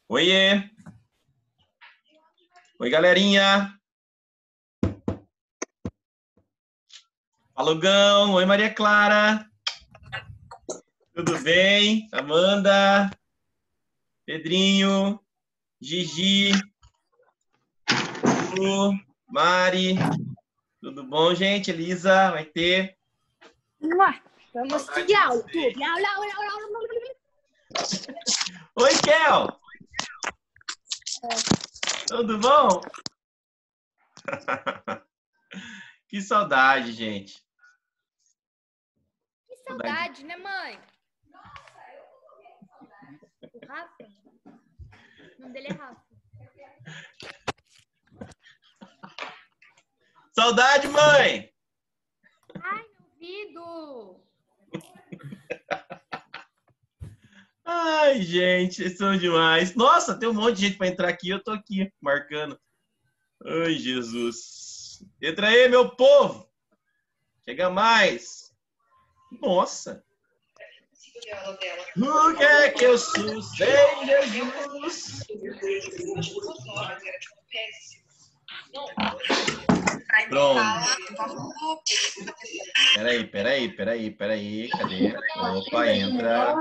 Oiê! Oi, galerinha! Alugão! Oi, Maria Clara! Tudo bem? Amanda! Pedrinho! Gigi! Lu, Mari! Tudo bom, gente? Elisa, vai ter? Vamos de aula. Oi, Kel! Tudo bom? Que saudade, gente. Que saudade, né, mãe? O Rafa? O nome dele é Rafa. Saudade, mãe! Ai, meu ouvido! Ai, gente, vocês são demais. Nossa, tem um monte de gente para entrar aqui. Eu tô aqui, marcando. Ai, Jesus. Entra aí, meu povo. Chega mais. Nossa. O que é que eu sou sem Jesus? Pronto. Peraí. Cadê? Opa, entra.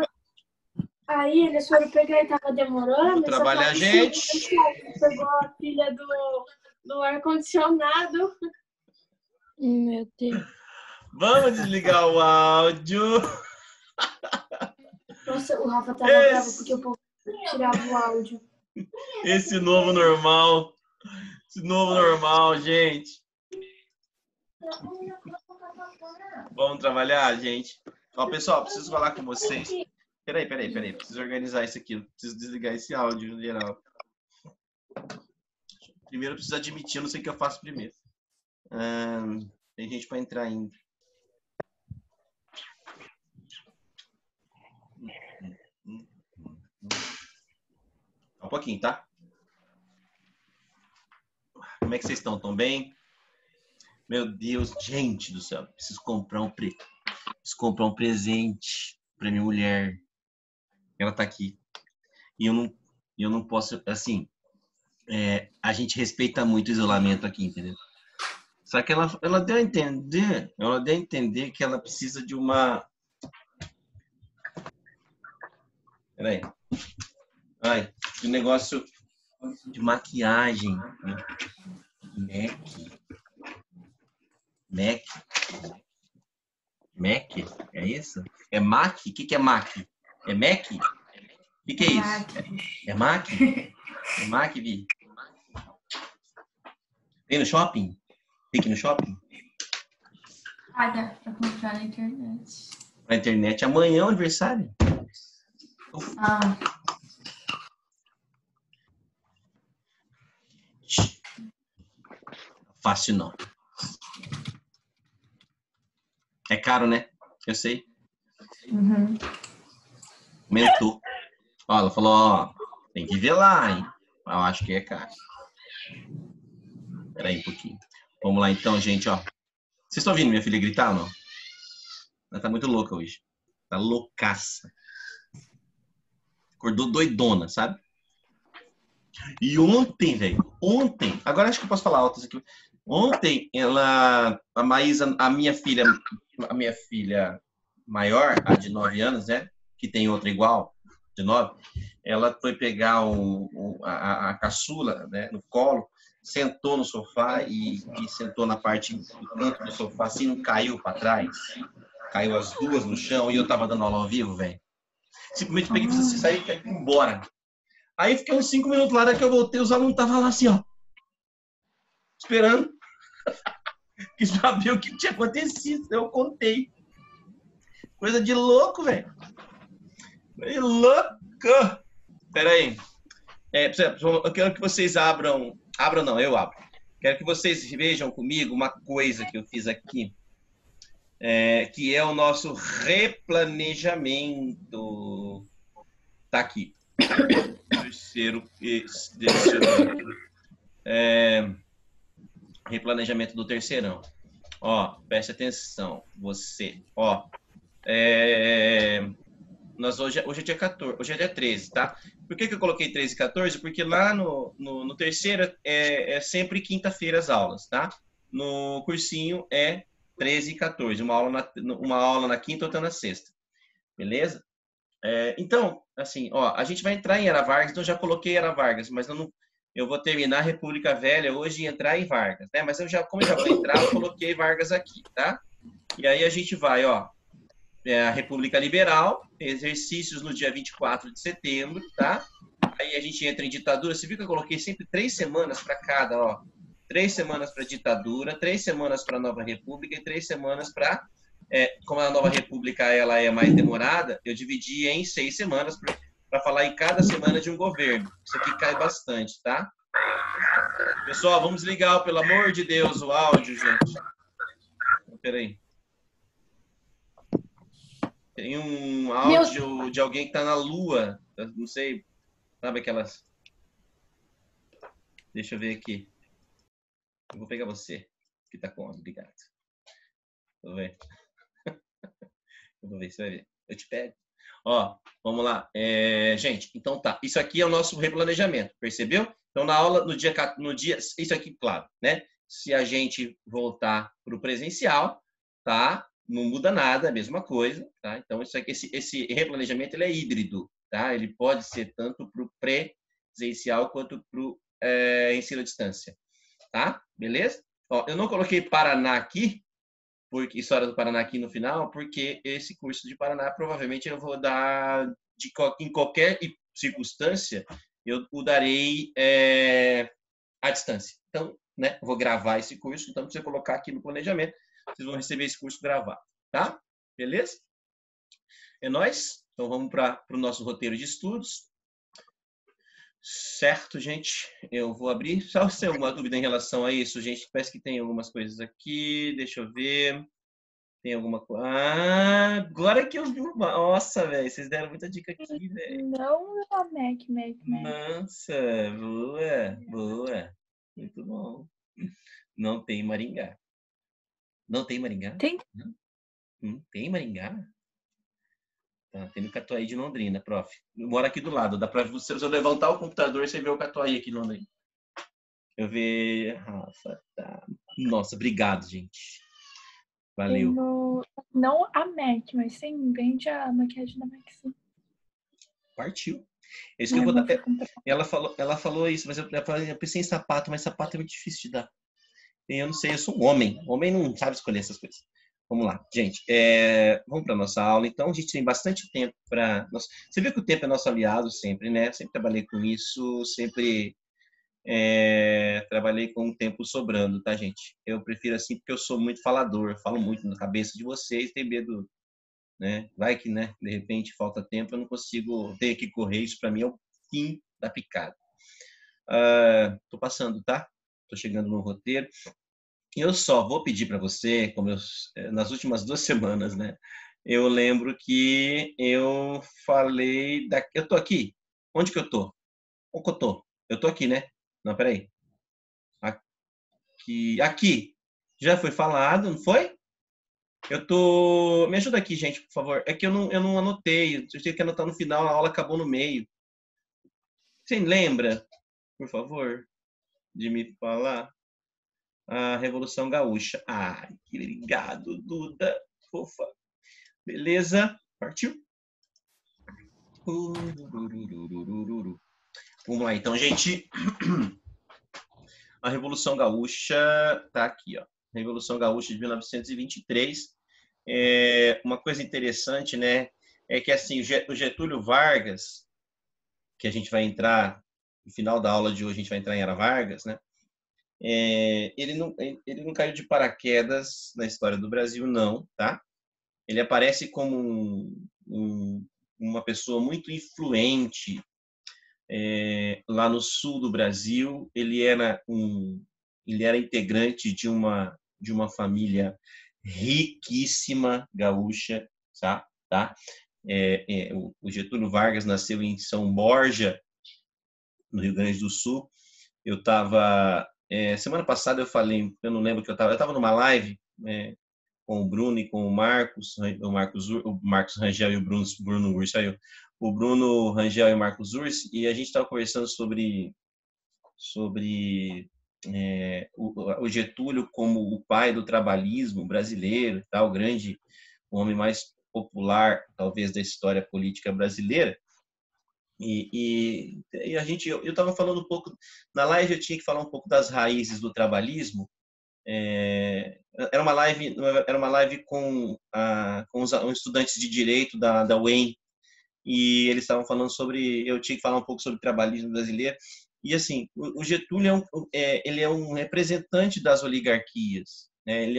Aí eles foram pegar e tava demorando. Vamos trabalhar, gente. Pegou a pilha do ar-condicionado. Meu Deus. Vamos desligar o áudio. Nossa, o Rafa tava bravo porque o povo tirava o áudio. Esse novo normal. Esse novo normal, gente. Vamos trabalhar, gente. Ó, pessoal, preciso falar com vocês. Peraí. Preciso organizar isso aqui. Preciso desligar esse áudio no geral. Primeiro eu preciso admitir, eu não sei o que eu faço primeiro. Tem gente para entrar ainda. Um pouquinho, tá? Como é que vocês estão? Estão bem? Meu Deus, gente do céu. Preciso comprar um presente para minha mulher. Ela tá aqui. E eu não posso, assim, a gente respeita muito o isolamento aqui, entendeu? Só que ela deu a entender que ela precisa de uma... Peraí. Ai, de um negócio de maquiagem. Mac? É isso? É Mac? O que é Mac? É Mac? O que é isso? É Mac? É Mac, Vi? Tem no shopping? Tem aqui no shopping? Ah, dá pra comprar na internet. Na internet. Amanhã é o aniversário. Ah. Fácil não. É caro, né? Eu sei. Uhum. Aumentou. Ó, ela falou, ó, tem que ver lá, hein? Eu acho que é caro. Espera aí um pouquinho. Vamos lá então, gente, ó. Vocês estão ouvindo minha filha gritar ou não? Ela tá muito louca hoje. Tá loucaça. Acordou doidona, sabe? E ontem, velho, agora acho que eu posso falar alto isso aqui. Ontem, a Maísa, a minha filha maior, a de 9 anos, né? Que tem outra igual, de 9, ela foi pegar a caçula, né, no colo, sentou no sofá e sentou na parte do canto do sofá, assim, não caiu para trás. Caiu as duas no chão e eu tava dando aula ao vivo, velho. Simplesmente peguei e fiz assim, saí e caí embora. Aí fiquei uns 5 minutos lá, que eu voltei, os alunos estavam lá assim, ó. Esperando. Quis saber o que tinha acontecido. Eu contei. Coisa de louco, velho. Louco. Pera aí. Eu quero que vocês abram... Abram não, eu abro. Quero que vocês vejam comigo uma coisa que eu fiz aqui. Que é o nosso replanejamento. Tá aqui. Terceiro replanejamento do terceirão. Ó, preste atenção, você. Ó, hoje é dia 14, hoje é dia 13, tá? Por que eu coloquei 13 e 14? Porque lá no terceiro é sempre quinta-feira as aulas, tá? No cursinho é 13 e 14, uma aula na quinta, outra na sexta. Beleza? Então, assim, ó, a gente vai entrar em Era Vargas, então eu já coloquei Era Vargas, mas eu vou terminar a República Velha hoje e entrar em Vargas, né? Mas como eu já vou entrar, eu coloquei Vargas aqui, tá? E aí a gente vai, ó, a República Liberal, exercícios no dia 24 de setembro, tá? Aí a gente entra em ditadura. Você viu que eu coloquei sempre 3 semanas para cada, ó. 3 semanas para ditadura, 3 semanas para Nova República e 3 semanas para... como a Nova República ela é mais demorada, eu dividi em 6 semanas para falar em cada semana de um governo. Isso aqui cai bastante, tá? Pessoal, vamos ligar, pelo amor de Deus, o áudio, gente. Peraí. Tem um áudio de alguém que está na Lua. Não sei, sabe aquelas... Deixa eu ver aqui. Eu vou pegar você, que está com... Obrigado. Vou ver. Eu vou ver, você vai ver. Eu te pego. Ó, vamos lá. Gente, então tá. Isso aqui é o nosso replanejamento, percebeu? Então, na aula, no dia... Isso aqui, claro, né? Se a gente voltar para o presencial, tá? Não muda nada, é a mesma coisa, tá? Então, isso aqui, esse replanejamento, ele é híbrido, tá? Ele pode ser tanto para o presencial quanto para o ensino à distância, tá? Beleza? Ó, eu não coloquei Paraná aqui, porque história do Paraná aqui no final, porque esse curso de Paraná, provavelmente, eu vou dar em qualquer circunstância, eu o darei à distância. Então, né, eu vou gravar esse curso, então, se eu colocar aqui no planejamento, vocês vão receber esse curso gravado, tá? Beleza? É nóis? Então, vamos para o nosso roteiro de estudos. Certo, gente? Eu vou abrir. Só se tem alguma dúvida em relação a isso, gente, parece que tem algumas coisas aqui. Deixa eu ver. Tem alguma coisa... Ah, agora que eu vi uma... Nossa, velho, vocês deram muita dica aqui, velho. Não, Mac. Nossa, boa. Muito bom. Não tem Maringá. Não tem Maringá? Tem. Tem Maringá? Tá, tem no Catuaí de Londrina, prof. Eu moro aqui do lado. Dá pra você, se eu levantar o computador, você vê o Catuaí aqui de Londrina. Eu ver... Rafa, tá. Nossa, obrigado, gente. Valeu. Não a MAC, mas sim, vende a maquiagem da MAC, sim. Partiu. É isso que eu vou dar. Ela falou isso, mas eu pensei em sapato, mas sapato é muito difícil de dar. Eu não sei, eu sou um homem. Homem não sabe escolher essas coisas. Vamos lá, gente. Vamos para nossa aula. Então, a gente tem bastante tempo para... Você viu que o tempo é nosso aliado sempre, né? Sempre trabalhei com isso, sempre trabalhei com o tempo sobrando, tá, gente? Eu prefiro assim porque eu sou muito falador, eu falo muito na cabeça de vocês, tenho medo, né? Vai que, né? De repente falta tempo, eu não consigo ter que correr. Isso para mim é o fim da picada. Tô passando, tá? Tô chegando no roteiro. Eu só vou pedir para você, como nas últimas 2 semanas, né? Eu lembro que eu falei eu tô aqui. Onde que eu tô? Onde que eu tô? Eu tô aqui, né? Não, peraí. Aqui. Já foi falado, não foi? Me ajuda aqui, gente, por favor. É que eu não anotei. Eu tinha que anotar no final, a aula acabou no meio. Você lembra, por favor, de me falar? A Revolução Gaúcha. Ai, que obrigado, Duda. Fofa. Beleza? Partiu? Vamos lá, então, gente. A Revolução Gaúcha tá aqui, ó. Revolução Gaúcha de 1923. Uma coisa interessante, né? É que, assim, o Getúlio Vargas, que a gente vai entrar, no final da aula de hoje, a gente vai entrar em Era Vargas, né? Ele não caiu de paraquedas na história do Brasil, não, tá? Ele aparece como uma pessoa muito influente lá no sul do Brasil. Ele era integrante de uma família riquíssima gaúcha, tá? O Getúlio Vargas nasceu em São Borja, no Rio Grande do Sul. Eu estava... semana passada eu falei, eu não lembro que eu estava numa live com o Bruno e com o Marcos Rangel e o Bruno Urso, o Bruno Rangel e o Marcos Urso, e a gente estava conversando sobre o Getúlio como o pai do trabalhismo brasileiro, tá? O homem mais popular, talvez, da história política brasileira. E eu estava falando um pouco, na live eu tinha que falar um pouco das raízes do trabalhismo. Era uma live com os estudantes de direito da UEM, e eles estavam falando eu tinha que falar um pouco sobre o trabalhismo brasileiro. E assim, o Getúlio ele é um representante das oligarquias, né? Ele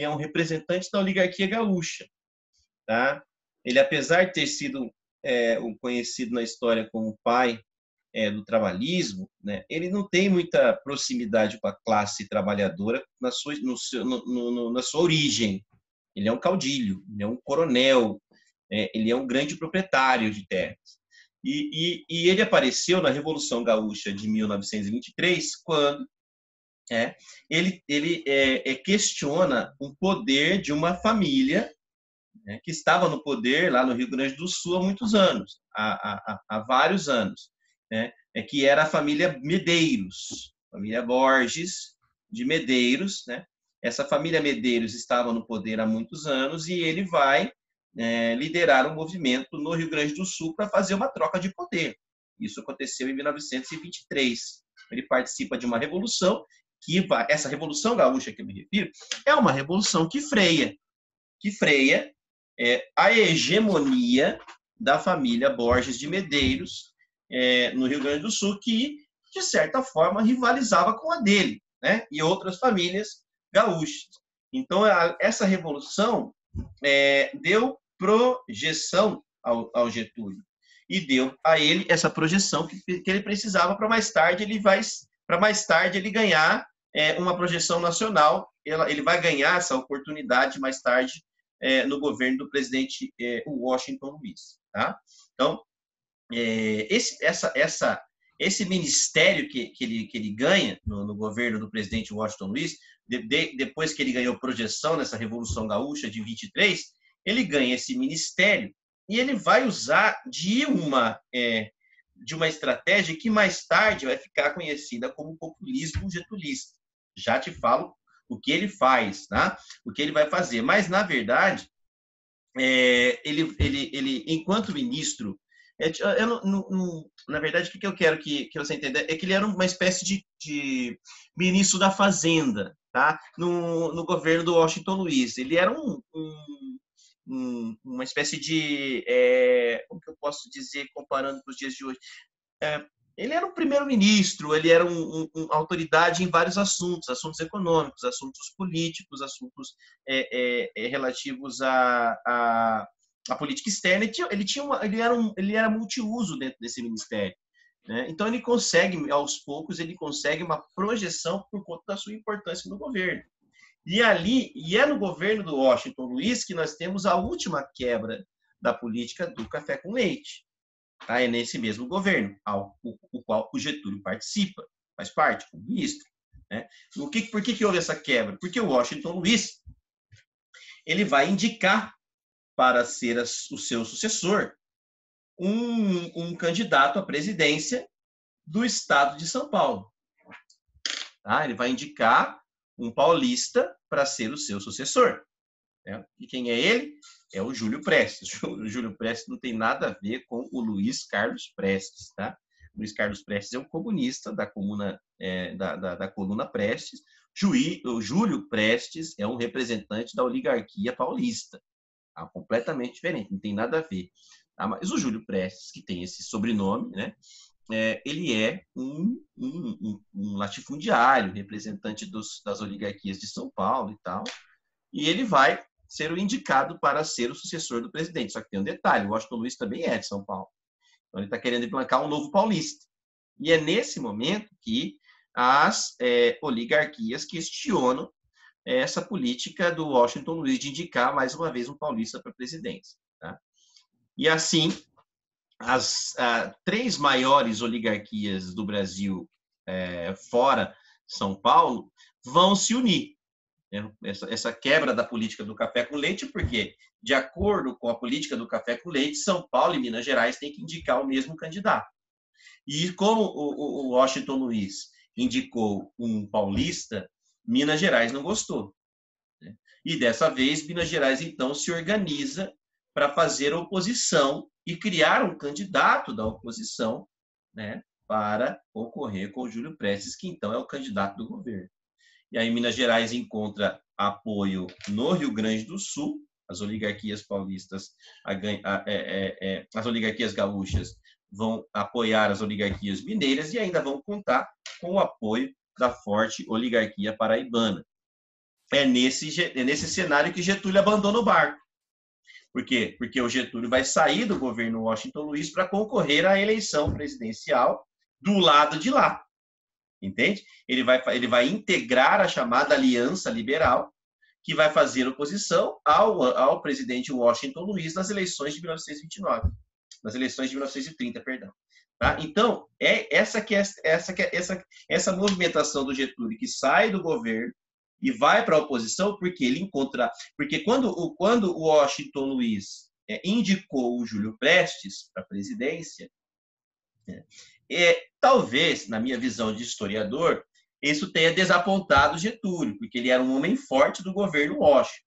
é um representante da oligarquia gaúcha, tá? Ele, apesar de ter sido conhecido na história como o pai do trabalhismo, né? Ele não tem muita proximidade com a classe trabalhadora na sua origem. Ele é um caudilho, ele é um coronel, ele é um grande proprietário de terras. E ele apareceu na Revolução Gaúcha de 1923, quando ele questiona o poder de uma família, né, que estava no poder lá no Rio Grande do Sul há muitos anos, há vários anos, né, que era a família Medeiros, família Borges de Medeiros, né? Essa família Medeiros estava no poder há muitos anos, e ele vai liderar um movimento no Rio Grande do Sul para fazer uma troca de poder. Isso aconteceu em 1923. Ele participa de uma revolução essa Revolução Gaúcha que eu me refiro, é uma revolução que freia a hegemonia da família Borges de Medeiros no Rio Grande do Sul, que, de certa forma, rivalizava com a dele, né? E outras famílias gaúchas. Então, essa revolução deu projeção ao Getúlio, e deu a ele essa projeção que ele precisava para mais tarde ele ganhar uma projeção nacional. Ele vai ganhar essa oportunidade mais tarde no governo do presidente Washington Luiz, tá? Então, esse ministério que ele ganha no governo do presidente Washington Luiz, depois que ele ganhou projeção nessa Revolução Gaúcha de 23, ele ganha esse ministério e ele vai usar de uma estratégia que mais tarde vai ficar conhecida como populismo getulista. Já te falo o que ele faz, tá? O que ele vai fazer. Mas, na verdade, ele enquanto ministro, na verdade, o que eu quero que você entenda é que ele era uma espécie de ministro da Fazenda, tá? No governo do Washington Luiz. Ele era uma espécie de... como que eu posso dizer, comparando com os dias de hoje? Ele era um primeiro-ministro, ele era uma autoridade em vários assuntos econômicos, assuntos políticos, assuntos relativos à política externa. Ele era multiuso dentro desse ministério, né? Então, aos poucos, ele consegue uma projeção por conta da sua importância no governo. E é no governo do Washington Luiz que nós temos a última quebra da política do café com leite. Tá? É nesse mesmo governo, o qual o Getúlio participa, faz parte, como ministro, né? Por que houve essa quebra? Porque o Washington Luiz ele vai indicar para ser o seu sucessor um candidato à presidência do estado de São Paulo. Tá? Ele vai indicar um paulista para ser o seu sucessor. E quem é ele? É o Júlio Prestes. O Júlio Prestes não tem nada a ver com o Luiz Carlos Prestes, tá? O Luiz Carlos Prestes é um comunista da coluna Prestes. O Júlio Prestes é um representante da oligarquia paulista. Tá? Completamente diferente, não tem nada a ver. Tá? Mas o Júlio Prestes, que tem esse sobrenome, né? Ele é um latifundiário, representante das oligarquias de São Paulo e tal. E ele vai ser o indicado para ser o sucessor do presidente. Só que tem um detalhe, o Washington Luiz também é de São Paulo. Então, ele está querendo implantar um novo paulista. E é nesse momento que as oligarquias questionam essa política do Washington Luiz de indicar mais uma vez um paulista para a presidência. Tá? E assim, as 3 maiores oligarquias do Brasil fora São Paulo vão se unir. essa quebra da política do café com leite, porque, de acordo com a política do café com leite, São Paulo e Minas Gerais têm que indicar o mesmo candidato. E como o Washington Luiz indicou um paulista, Minas Gerais não gostou. Né? E dessa vez, Minas Gerais, então, se organiza para fazer oposição e criar um candidato da oposição, né, para concorrer com o Júlio Prestes, que então é o candidato do governo. E aí Minas Gerais encontra apoio no Rio Grande do Sul, as oligarquias paulistas, as oligarquias gaúchas vão apoiar as oligarquias mineiras e ainda vão contar com o apoio da forte oligarquia paraibana. É nesse cenário que Getúlio abandona o barco. Por quê? Porque o Getúlio vai sair do governo Washington Luiz para concorrer à eleição presidencial do lado de lá. Entende? Ele vai integrar a chamada Aliança Liberal, que vai fazer oposição ao presidente Washington Luiz nas eleições de 1929, nas eleições de 1930, perdão. Tá? Então, essa movimentação do Getúlio, que sai do governo e vai para a oposição, porque quando o Washington Luiz indicou o Júlio Prestes para a presidência, talvez, na minha visão de historiador, isso tenha desapontado Getúlio, porque ele era um homem forte do governo Washington.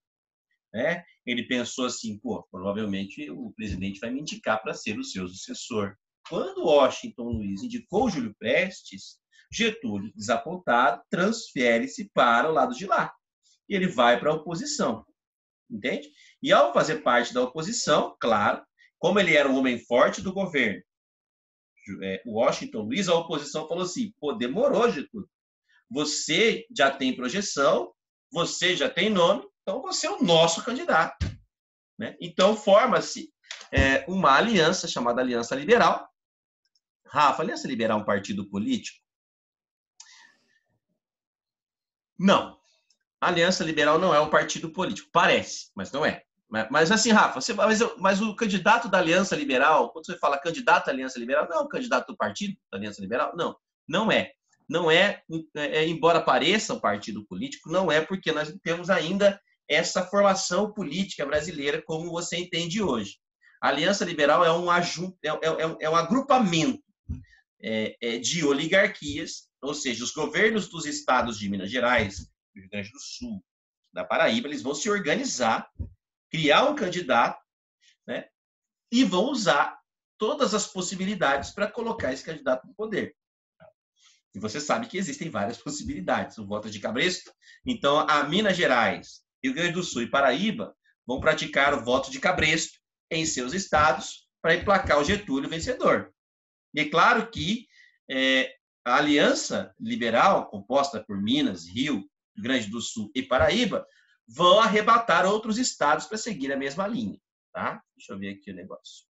Né? Ele pensou assim, provavelmente o presidente vai me indicar para ser o seu sucessor. Quando Washington Luiz indicou Júlio Prestes, Getúlio, desapontado, transfere-se para o lado de lá. E ele vai para a oposição. Entende? E ao fazer parte da oposição, claro, como ele era um homem forte do governo, Washington Luiz, a oposição falou assim, demorou, Getúlio. Você já tem projeção, você já tem nome, então você é o nosso candidato. Né? Então forma-se uma aliança chamada Aliança Liberal. Rafa, Aliança Liberal é um partido político? Não. A Aliança Liberal não é um partido político. Parece, mas não é. Mas assim, Rafa, mas o candidato da Aliança Liberal, quando você fala candidato à Aliança Liberal, não é o candidato do partido da Aliança Liberal? Não, não é. Não é, embora pareça um partido político, não é, porque nós não temos ainda essa formação política brasileira como você entende hoje. A Aliança Liberal é um agrupamento de oligarquias, ou seja, os governos dos estados de Minas Gerais, do Rio Grande do Sul, da Paraíba, eles vão se organizar, criar um candidato, né, e vão usar todas as possibilidades para colocar esse candidato no poder. E você sabe que existem várias possibilidades. O voto de cabresto. Então, a Minas Gerais, Rio Grande do Sul e Paraíba vão praticar o voto de cabresto em seus estados para emplacar o Getúlio vencedor. E é claro que a Aliança Liberal, composta por Minas, Rio Grande do Sul e Paraíba, vão arrebatar outros estados para seguir a mesma linha. Tá? Deixa eu ver aqui o negócio.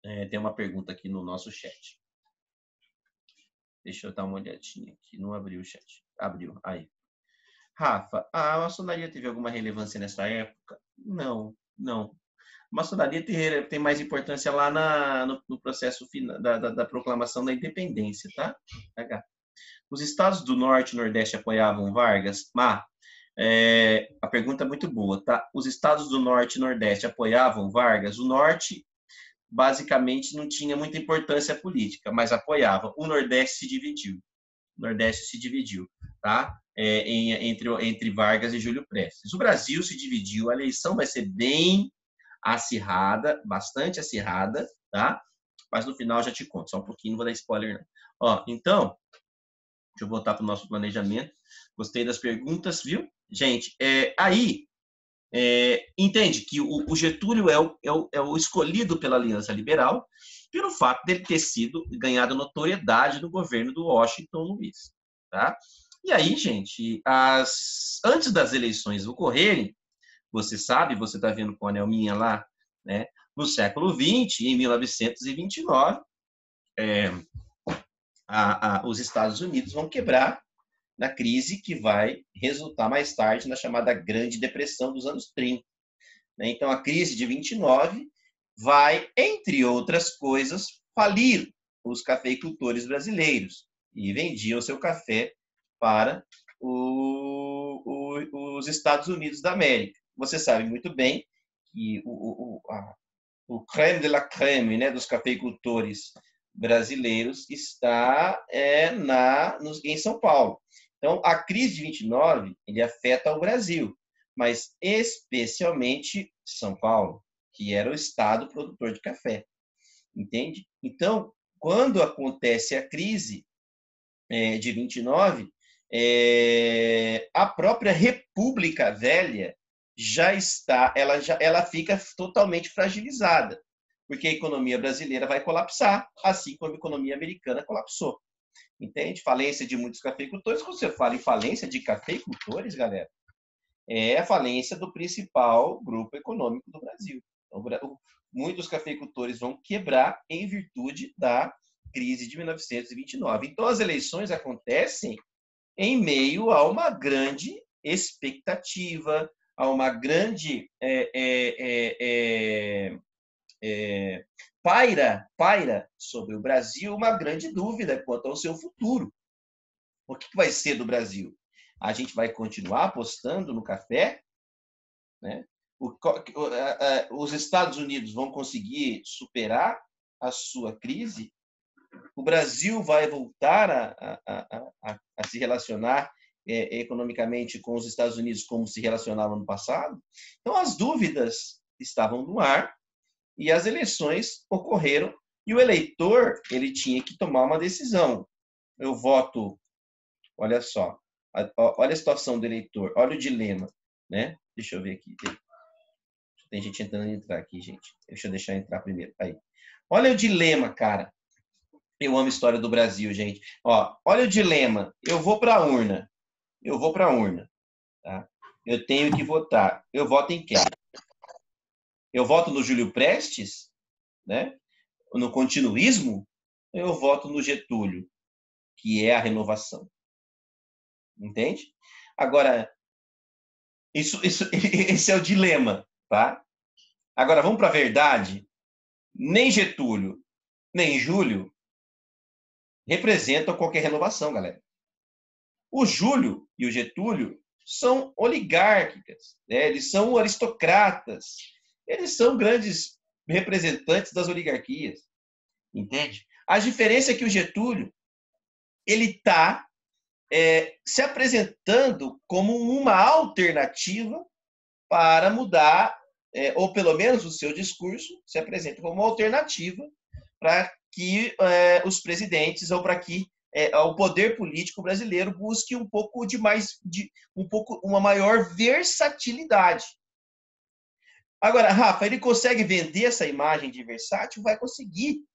Tem uma pergunta aqui no nosso chat. Deixa eu dar uma olhadinha aqui. Não abriu o chat. Abriu. Aí. Rafa, a maçonaria teve alguma relevância nessa época? Não, não. A maçonaria tem mais importância lá no processo da proclamação da independência, tá? Os estados do Norte e Nordeste apoiavam Vargas? A pergunta é muito boa, tá? Os estados do Norte e Nordeste apoiavam Vargas? O Norte basicamente não tinha muita importância política, mas apoiava. O Nordeste se dividiu. O Nordeste se dividiu, tá? Entre Vargas e Júlio Prestes. O Brasil se dividiu, a eleição vai ser bem acirrada, bastante acirrada, tá? Mas no final já te conto, só um pouquinho, não vou dar spoiler não. Ó, então, deixa eu voltar para o nosso planejamento. Gostei das perguntas, viu? Gente, entende que o Getúlio é o escolhido pela Aliança Liberal pelo fato dele ter ganhado notoriedade no governo do Washington Luiz. Tá? E aí, gente, antes das eleições ocorrerem, você sabe, você está vendo com a Nelminha lá, né, no século XX, em 1929, os Estados Unidos vão quebrar na crise que vai resultar mais tarde na chamada Grande Depressão dos anos 30. Então, a crise de 29 vai, entre outras coisas, falir os cafeicultores brasileiros e vendiam seu café para os Estados Unidos da América. Você sabe muito bem que o creme de la creme, né, dos cafeicultores brasileiros está em São Paulo. Então, a crise de 29 ele afeta o Brasil, mas especialmente São Paulo, que era o estado produtor de café. Entende? Então, quando acontece a crise de 29, a própria República Velha ela fica totalmente fragilizada, porque a economia brasileira vai colapsar, assim como a economia americana colapsou. Entende? Falência de muitos cafeicultores. Quando você fala em falência de cafeicultores, galera, é a falência do principal grupo econômico do Brasil. Então, muitos cafeicultores vão quebrar em virtude da crise de 1929. Então, as eleições acontecem em meio a uma grande expectativa, a uma grande paira sobre o Brasil uma grande dúvida quanto ao seu futuro. O que vai ser do Brasil? A gente vai continuar apostando no café? Né? Os Estados Unidos vão conseguir superar a sua crise? O Brasil vai voltar a se relacionar economicamente com os Estados Unidos como se relacionava no passado? Então, as dúvidas estavam no ar e as eleições ocorreram e o eleitor ele tinha que tomar uma decisão. Eu voto, olha só, olha a situação do eleitor, olha o dilema, né? Deixa eu ver aqui. Tem gente tentando entrar aqui, gente. Deixa eu deixar entrar primeiro. Aí. Olha o dilema, cara. Eu amo a história do Brasil, gente. Ó, olha o dilema. Eu vou para a urna. Eu vou para a urna. Tá? Eu tenho que votar. Eu voto em quem? Eu voto no Júlio Prestes, né? No continuismo? Eu voto no Getúlio, que é a renovação. Entende? Agora, esse é o dilema, tá? Agora, vamos para a verdade. Nem Getúlio, nem Júlio representam qualquer renovação, galera. O Júlio e o Getúlio são oligárquicas, né? Eles são aristocratas, eles são grandes representantes das oligarquias, entende? A diferença é que o Getúlio ele está se apresentando como uma alternativa para mudar, ou pelo menos o seu discurso se apresenta como uma alternativa para que os presidentes ou para que o poder político brasileiro busque um pouco uma maior versatilidade. Agora, Rafa, ele consegue vender essa imagem de versátil? Vai conseguir.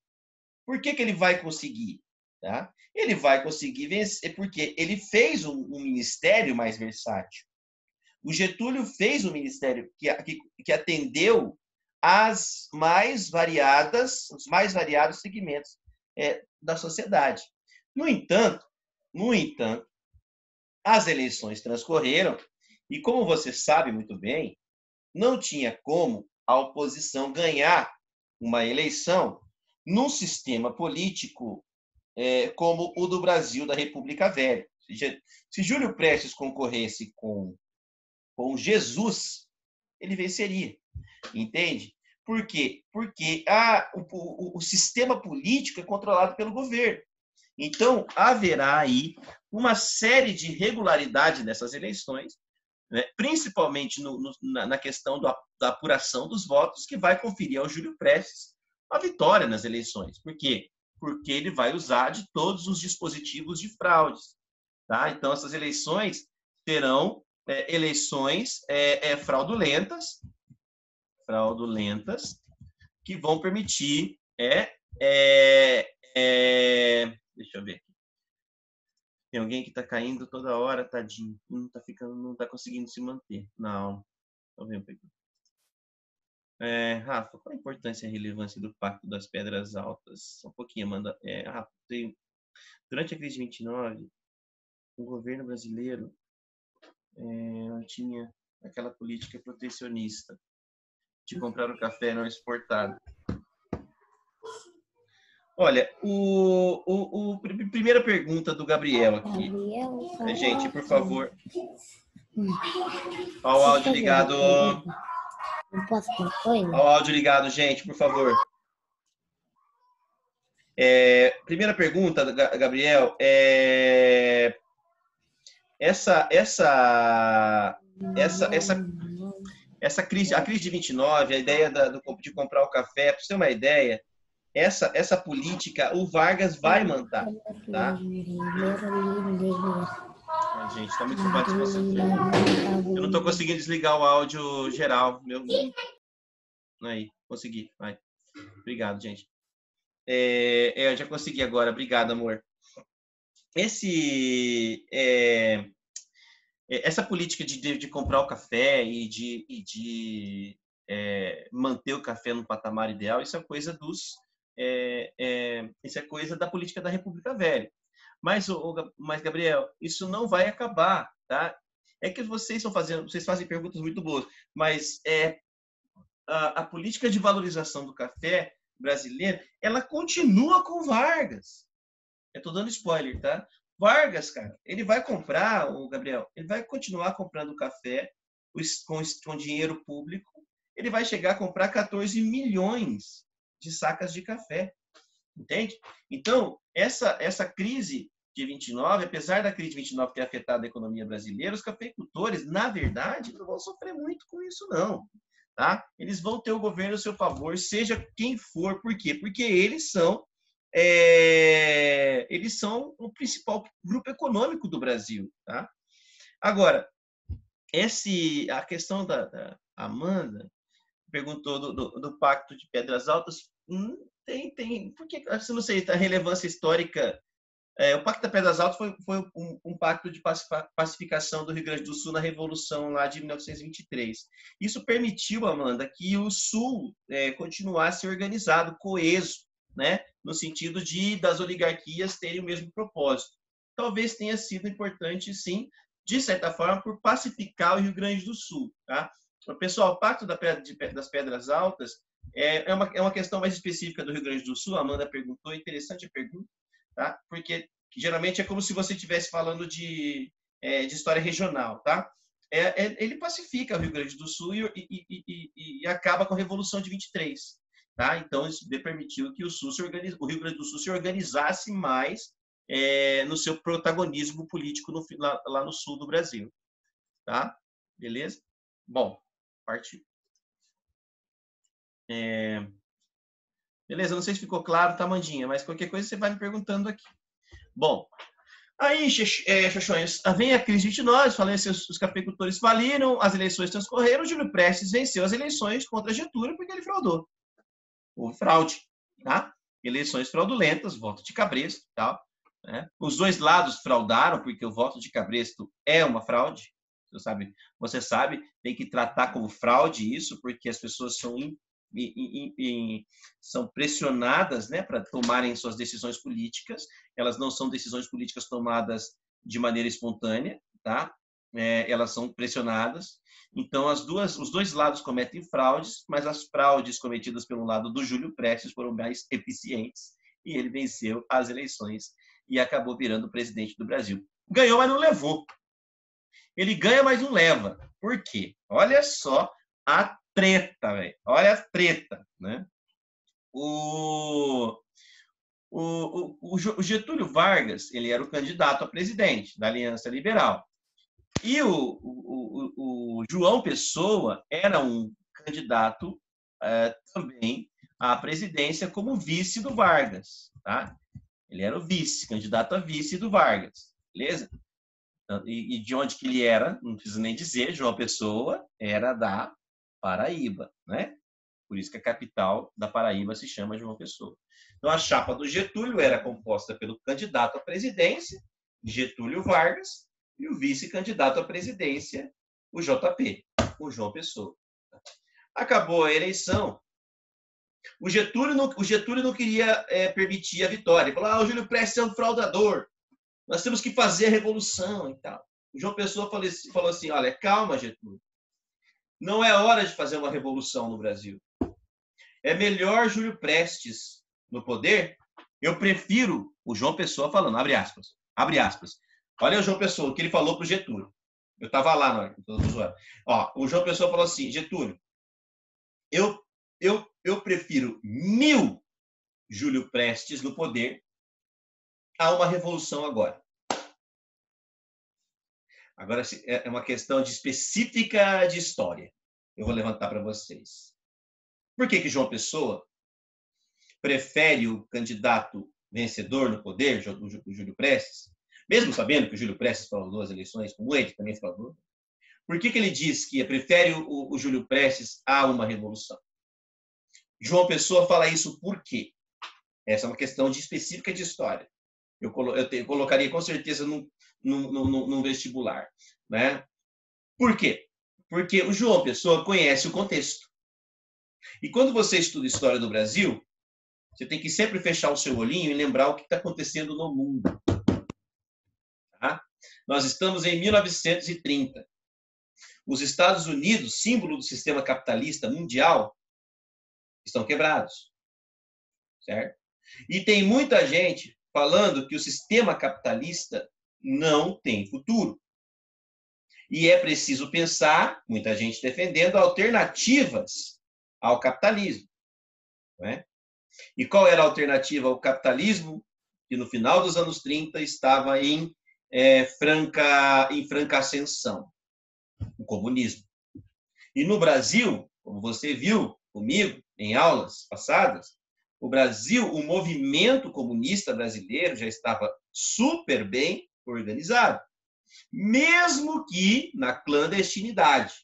Por que ele vai conseguir? Tá? Ele vai conseguir vencer porque ele fez um ministério mais versátil. O Getúlio fez um ministério que atendeu os mais variados segmentos da sociedade. No entanto, as eleições transcorreram e, como você sabe muito bem, não tinha como a oposição ganhar uma eleição num sistema político como o do Brasil, da República Velha. Se Júlio Prestes concorresse com Jesus, ele venceria. Entende? Por quê? Porque o sistema político é controlado pelo governo. Então, haverá aí uma série de irregularidades nessas eleições, né? Principalmente na questão da apuração dos votos, que vai conferir ao Júlio Prestes a vitória nas eleições. Por quê? Porque ele vai usar de todos os dispositivos de fraudes. Tá? Então, essas eleições serão eleições fraudulentas, que vão permitir deixa eu ver aqui. Tem alguém que está caindo toda hora, tadinho. Não está conseguindo se manter. Não. Deixa eu ver. Rafa, qual a importância e a relevância do Pacto das Pedras Altas? Um pouquinho, Amanda. Rafa, durante a crise de 29, o governo brasileiro tinha aquela política protecionista de comprar o café não exportado. Olha, primeira pergunta do Gabriel aqui. Gente, por favor. Ao áudio ligado. Não posso com coisa? Ao áudio ligado, gente, por favor. Primeira pergunta, Gabriel, essa crise, a crise de 29, a ideia de comprar o café, para você ter uma ideia, essa política o Vargas vai manter, tá? Ai, gente, está muito desconcentrado. Eu não estou conseguindo desligar o áudio geral, meu. Aí, consegui, vai. Obrigado, gente. Eu já consegui agora, obrigado, amor. Essa política de comprar o café e de manter o café no patamar ideal, isso é coisa isso é coisa da política da República Velha. Mas, Gabriel, isso não vai acabar, tá? É que vocês fazem perguntas muito boas, mas a política de valorização do café brasileiro, ela continua com Vargas. Eu estou dando spoiler, tá? Vargas, cara, ele vai comprar, o Gabriel, ele vai continuar comprando café com dinheiro público. Ele vai chegar a comprar 14 milhões de sacas de café. Entende? Então, essa crise de 29, apesar da crise de 29 ter afetado a economia brasileira, os cafeicultores, na verdade, não vão sofrer muito com isso, não. Tá? Eles vão ter o governo a seu favor, seja quem for. Por quê? Porque eles são o principal grupo econômico do Brasil. Tá? Agora, a questão da Amanda perguntou do Pacto de Pedras Altas. Tem. Porque, não sei, a relevância histórica. O Pacto das Pedras Altas foi um pacto de pacificação do Rio Grande do Sul na Revolução lá de 1923. Isso permitiu, Amanda, que o Sul continuasse organizado, coeso, né? No sentido das oligarquias terem o mesmo propósito. Talvez tenha sido importante, sim, de certa forma, por pacificar o Rio Grande do Sul. Tá? Pessoal, o Pacto das Pedras Altas é uma questão mais específica do Rio Grande do Sul. A Amanda perguntou, interessante a pergunta. Tá? Porque geralmente é como se você estivesse falando de história regional. Tá? Ele pacifica o Rio Grande do Sul e acaba com a Revolução de 23. Tá? Então, isso permitiu que o Rio Grande do Sul se organizasse mais no seu protagonismo político lá no sul do Brasil. Tá? Beleza? Bom, partiu. Beleza, não sei se ficou claro, tá, Mandinha? Mas qualquer coisa você vai me perguntando aqui. Bom, aí, Xoxões, vem a crise de 29, falei assim, os cafeicultores faliram, as eleições transcorreram, o Júlio Prestes venceu as eleições contra Getúlio porque ele fraudou. Houve fraude, tá? Eleições fraudulentas, voto de cabresto, tal. Né? Os dois lados fraudaram, porque o voto de cabresto é uma fraude. Você sabe, tem que tratar como fraude isso, porque as pessoas são pressionadas, né, para tomarem suas decisões políticas. Elas não são decisões políticas tomadas de maneira espontânea, tá? Elas são pressionadas. Então, os dois lados cometem fraudes, mas as fraudes cometidas pelo lado do Júlio Prestes foram mais eficientes e ele venceu as eleições e acabou virando presidente do Brasil. Ganhou, mas não levou. Ele ganha, mas não leva. Por quê? Olha só a treta, velho. Olha a treta, né? O Getúlio Vargas, ele era o candidato a presidente da Aliança Liberal. E o João Pessoa era um candidato também à presidência como vice do Vargas, tá? Ele era o vice, candidato a vice do Vargas, beleza? E de onde que ele era, não preciso nem dizer, João Pessoa era da Paraíba, né? Por isso que a capital da Paraíba se chama João Pessoa. Então, a chapa do Getúlio era composta pelo candidato à presidência, Getúlio Vargas, e o vice-candidato à presidência, o JP, o João Pessoa. Acabou a eleição. O Getúlio não queria permitir a vitória. Ele falou, o Júlio Prestes é um fraudador. Nós temos que fazer a revolução e tal. O João Pessoa falou assim, olha, calma, Getúlio. Não é hora de fazer uma revolução no Brasil. É melhor Júlio Prestes no poder Eu prefiro o João Pessoa falando, abre aspas. Olha o João Pessoa, o que ele falou para o Getúlio. Eu estava lá na hora. Ó, o João Pessoa falou assim, Getúlio, eu prefiro 1000 Júlio Prestes no poder a uma revolução agora. Agora, é uma questão específica de história. Eu vou levantar para vocês. Por que João Pessoa prefere o candidato vencedor no poder, o Júlio Prestes, mesmo sabendo que o Júlio Prestes fraudou as eleições, como ele também fraudou? Por que ele diz que prefere o Júlio Prestes a uma revolução? João Pessoa fala isso por quê? Essa é uma questão específica de história. Eu colocaria com certeza num vestibular. Né? Por quê? Porque o João Pessoa conhece o contexto. E quando você estuda história do Brasil, você tem que sempre fechar o seu olhinho e lembrar o que está acontecendo no mundo. Tá? Nós estamos em 1930. Os Estados Unidos, símbolo do sistema capitalista mundial, estão quebrados. Certo? E tem muita gente falando que o sistema capitalista não tem futuro. E é preciso pensar, muita gente defendendo, alternativas ao capitalismo. Não é? E qual era a alternativa ao capitalismo? Que no final dos anos 30 estava em franca ascensão, o comunismo. E no Brasil, como você viu comigo em aulas passadas, o Brasil, o movimento comunista brasileiro já estava super bem organizado, mesmo que na clandestinidade.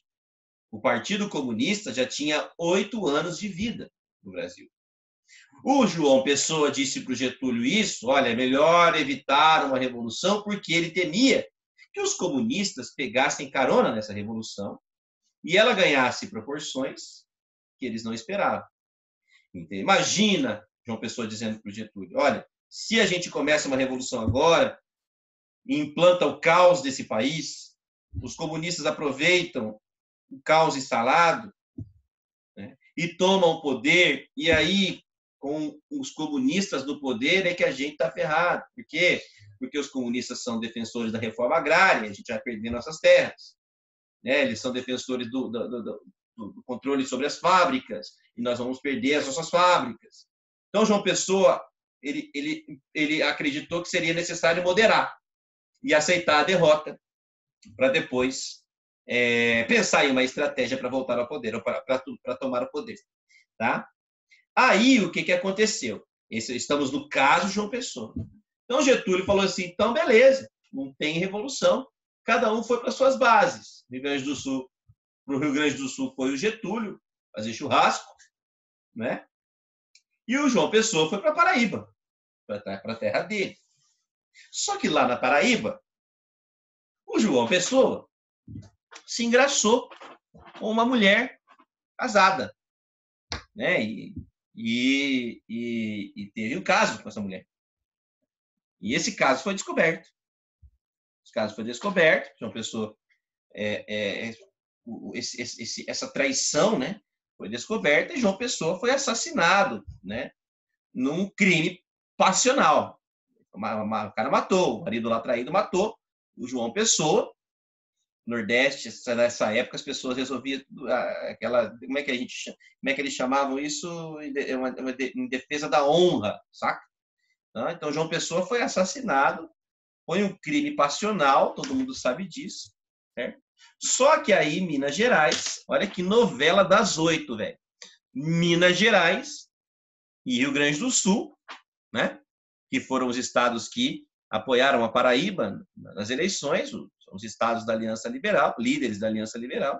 O Partido Comunista já tinha 8 anos de vida no Brasil. O João Pessoa disse para o Getúlio isso, olha, é melhor evitar uma revolução, porque ele temia que os comunistas pegassem carona nessa revolução e ela ganhasse proporções que eles não esperavam. Então, imagina João Pessoa dizendo para o Getúlio, olha, se a gente começa uma revolução agora e implanta o caos desse país, os comunistas aproveitam o caos instalado, né, e tomam o poder, e aí, com os comunistas no poder, é que a gente está ferrado. Por quê? Porque os comunistas são defensores da reforma agrária, a gente vai perder nossas terras. Né? Eles são defensores do controle sobre as fábricas, e nós vamos perder as nossas fábricas. Então, João Pessoa, ele acreditou que seria necessário moderar e aceitar a derrota para depois pensar em uma estratégia para voltar ao poder, ou para tomar o poder. Tá? Aí, o que aconteceu? Estamos no caso João Pessoa. Então, Getúlio falou assim, então, beleza, não tem revolução, cada um foi para suas bases. Rio Grande do Sul, para o Rio Grande do Sul foi o Getúlio, fazer churrasco, né? E o João Pessoa foi para Paraíba, para a terra dele. Só que lá na Paraíba, o João Pessoa se engraçou com uma mulher casada, né? E teve um caso com essa mulher. E esse caso foi descoberto. Esse caso foi descoberto, João Pessoa, essa traição, né, foi descoberta e João Pessoa foi assassinado, né, num crime passional. O cara matou, o marido lá traído matou o João Pessoa. No Nordeste, nessa época, as pessoas resolviam aquela, como é que eles chamavam isso? Em defesa da honra, saca? Então, João Pessoa foi assassinado, foi um crime passional, todo mundo sabe disso, certo? Só que aí, Minas Gerais, olha que novela das 8, velho. Minas Gerais e Rio Grande do Sul, né? Que foram os estados que apoiaram a Paraíba nas eleições, os estados da Aliança Liberal, líderes da Aliança Liberal.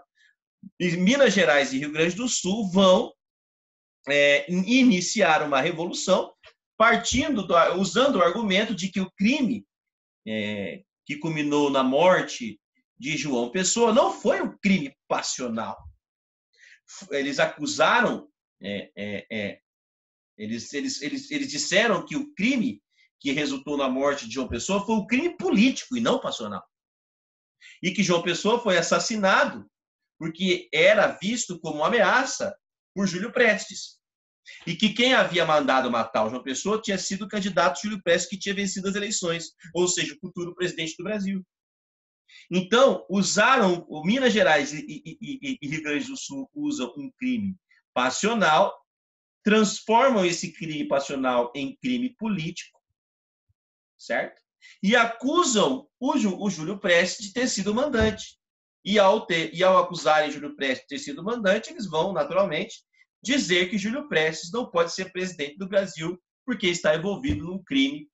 E Minas Gerais e Rio Grande do Sul vão iniciar uma revolução usando o argumento de que o crime que culminou na morte de João Pessoa não foi um crime passional. Eles acusaram, eles disseram que o crime que resultou na morte de João Pessoa foi um crime político e não passional. E que João Pessoa foi assassinado porque era visto como ameaça por Júlio Prestes. E que quem havia mandado matar o João Pessoa tinha sido o candidato Júlio Prestes, que tinha vencido as eleições, ou seja, o futuro presidente do Brasil. Então, usaram, o Minas Gerais e Rio Grande do Sul usam um crime passional, transformam esse crime passional em crime político, certo? E acusam o Júlio Prestes de ter sido mandante. E ao acusarem Júlio Prestes de ter sido mandante, eles vão, naturalmente, dizer que Júlio Prestes não pode ser presidente do Brasil porque está envolvido num crime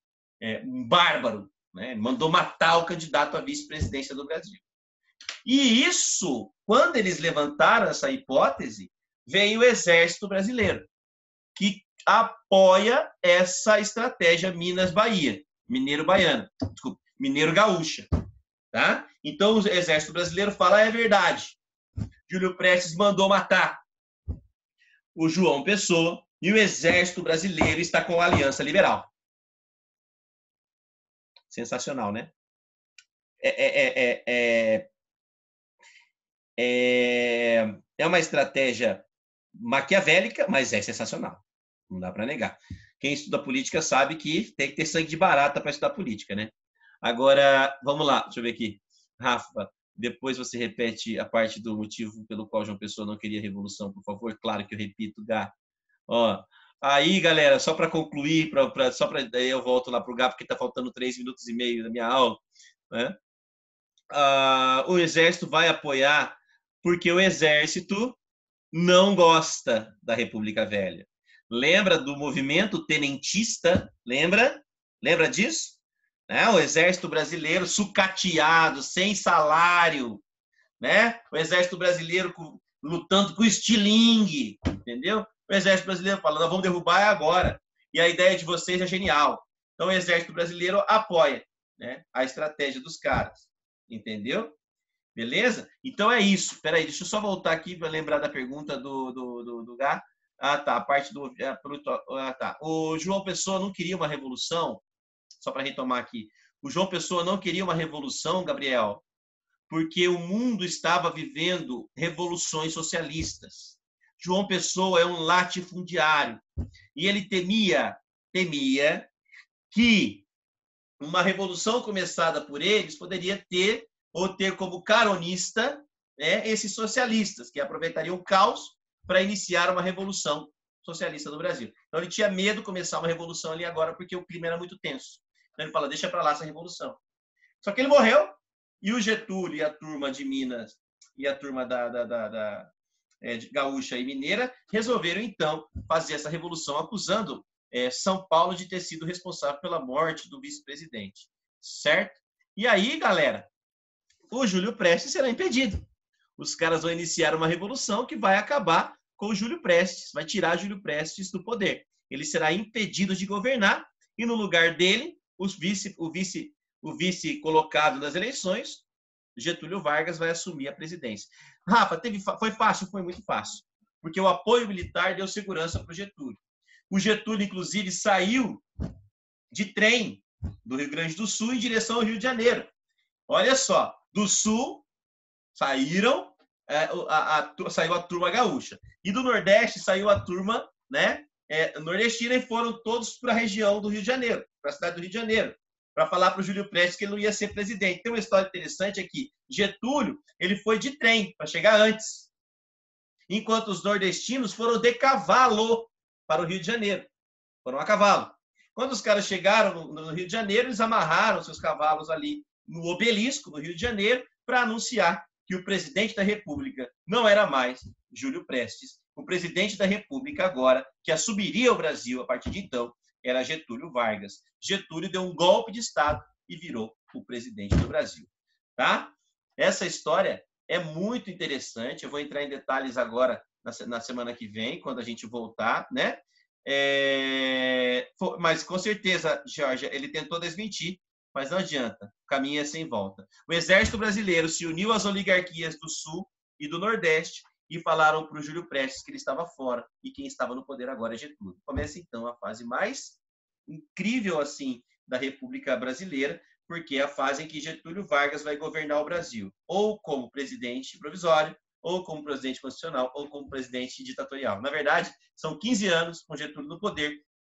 bárbaro, né? Mandou matar o candidato à vice-presidência do Brasil. E isso, quando eles levantaram essa hipótese, veio o Exército Brasileiro, que apoia essa estratégia Minas-Bahia, Mineiro-Baiano, desculpa, Mineiro-Gaúcha. Tá? Então, o Exército Brasileiro fala, é verdade. Júlio Prestes mandou matar o João Pessoa e o Exército Brasileiro está com a Aliança Liberal. Sensacional, né? É uma estratégia maquiavélica, mas é sensacional. Não dá para negar. Quem estuda política sabe que tem que ter sangue de barata para estudar política, né? Agora, vamos lá, deixa eu ver aqui. Rafa, depois você repete a parte do motivo pelo qual João Pessoa não queria revolução, por favor. Claro que eu repito, Gá. Ó, aí, galera, só para concluir, daí eu volto lá para o Gá, porque está faltando 3 minutos e meio da minha aula, né? O Exército vai apoiar porque o Exército não gosta da República Velha. Lembra do movimento tenentista? Lembra? Lembra disso? Né? O Exército Brasileiro sucateado, sem salário, né? O Exército Brasileiro lutando com estilingue, entendeu? O Exército Brasileiro falando, vamos derrubar agora. E a ideia de vocês é genial. Então, o Exército Brasileiro apoia, né, a estratégia dos caras, entendeu? Beleza? Então é isso. Espera aí, deixa eu só voltar aqui para lembrar da pergunta do Gá. Ah, tá. A parte do... Ah, tá. O João Pessoa não queria uma revolução. Só para retomar aqui. O João Pessoa não queria uma revolução, Gabriel, porque o mundo estava vivendo revoluções socialistas. João Pessoa é um latifundiário. E ele temia que uma revolução começada por eles poderia ter como caronista, né, esses socialistas, que aproveitariam o caos para iniciar uma revolução socialista no Brasil. Então, ele tinha medo de começar uma revolução ali agora, porque o clima era muito tenso. Então, ele fala, deixa para lá essa revolução. Só que ele morreu, e o Getúlio e a turma de Minas, e a turma de Gaúcha e Mineira, resolveram, então, fazer essa revolução, acusando São Paulo de ter sido responsável pela morte do vice-presidente. Certo? E aí, galera, o Júlio Prestes será impedido. Os caras vão iniciar uma revolução que vai acabar com o Júlio Prestes, vai tirar Júlio Prestes do poder. Ele será impedido de governar e, no lugar dele, o vice colocado nas eleições, Getúlio Vargas, vai assumir a presidência. Rafa, foi fácil? Foi muito fácil. Porque o apoio militar deu segurança para o Getúlio. O Getúlio, inclusive, saiu de trem do Rio Grande do Sul em direção ao Rio de Janeiro. Olha só, do Sul saiu a turma gaúcha. E do Nordeste saiu a turma, né, nordestina, e foram todos para a região do Rio de Janeiro, para a cidade do Rio de Janeiro, para falar para o Júlio Prestes que ele não ia ser presidente. Tem uma história interessante aqui. Getúlio, ele foi de trem para chegar antes, enquanto os nordestinos foram de cavalo para o Rio de Janeiro. Foram a cavalo. Quando os caras chegaram no Rio de Janeiro, eles amarraram seus cavalos ali no Obelisco, no Rio de Janeiro, para anunciar que o presidente da República não era mais Júlio Prestes. O presidente da República agora, que assumiria o Brasil a partir de então, era Getúlio Vargas. Getúlio deu um golpe de Estado e virou o presidente do Brasil. Tá? Essa história é muito interessante. Eu vou entrar em detalhes agora na semana que vem, quando a gente voltar, né? Mas com certeza, Georgia, ele tentou desmentir, mas não adianta. O caminho é sem volta. O Exército Brasileiro se uniu às oligarquias do Sul e do Nordeste e falaram para o Júlio Prestes que ele estava fora e quem estava no poder agora é Getúlio. Começa, então, a fase mais incrível assim da República Brasileira, porque é a fase em que Getúlio Vargas vai governar o Brasil, ou como presidente provisório, ou como presidente constitucional, ou como presidente ditatorial. Na verdade, são 15 anos com Getúlio no poder